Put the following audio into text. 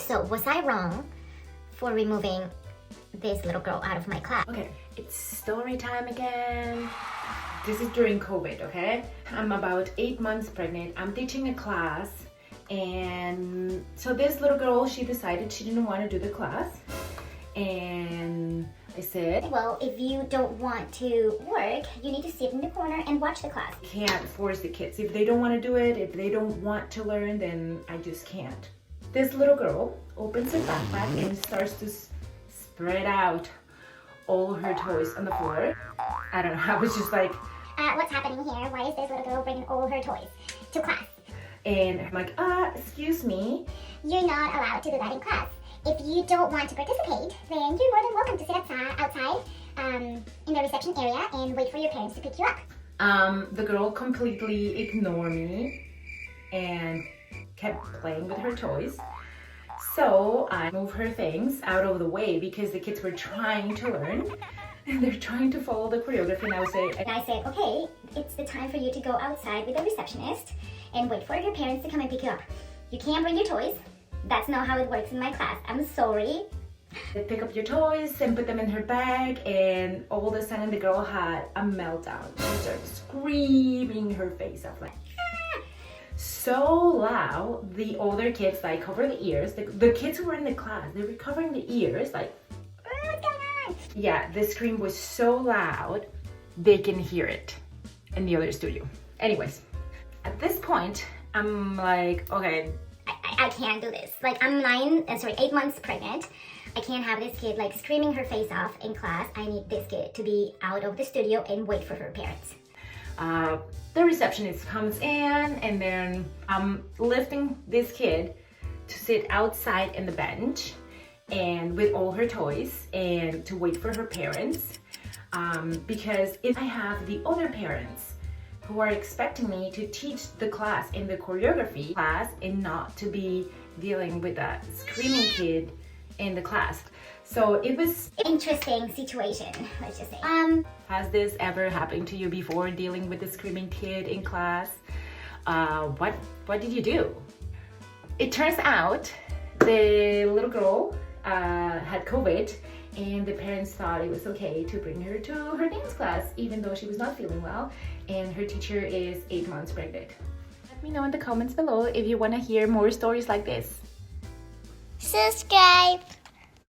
So was I wrong for removing this little girl out of my class? Okay, it's story time again. This is during COVID, okay? I'm about 8 months pregnant. I'm teaching a class, and so this little girl, she decided she didn't want to do the class, and I said, well, if you don't want to work, you need to sit in the corner and watch the class. Can't force the kids. If they don't want to do it, if they don't want to learn, then I just can't. This little girl opens her backpack and starts to spread out all her toys on the floor. I don't know, I was just like, what's happening here? Why is this little girl bringing all her toys to class? and I'm like, excuse me. You're not allowed to do that in class. If you don't want to participate, then you're more than welcome to sit outside in the reception area and wait for your parents to pick you up. The girl completely ignored me and kept playing with her toys. So I moved her things out of the way because the kids were trying to learn and they're trying to follow the choreography. And I said, okay, it's the time for you to go outside with the receptionist and wait for your parents to come and pick you up. You can't bring your toys. That's not how it works in my class. I'm sorry. They pick up your toys and put them in her bag, and all of a sudden the girl had a meltdown. She started screaming her face off like so loud. The older kids like cover the ears. The kids who were in the class, they were covering the ears like, What's going on? yeah, the scream was so loud they can hear it in the other studio. Anyways, at this point I'm like, okay, I can't do this. Like, I'm 8 months pregnant. I can't have this kid like screaming her face off in class. I need this kid to be out of the studio and wait for her parents. The receptionist comes in, and then I'm lifting this kid to sit outside in the bench and with all her toys and to wait for her parents, because if I have the other parents who are expecting me to teach the class in the choreography class and not to be dealing with a screaming kid in the class. So it was interesting situation, let's just say. Has this ever happened to you before, dealing with a screaming kid in class? What did you do? It turns out the little girl had COVID, and the parents thought it was okay to bring her to her dance class even though she was not feeling well, and her teacher is 8 months pregnant. Let me know in the comments below if you want to hear more stories like this. Subscribe.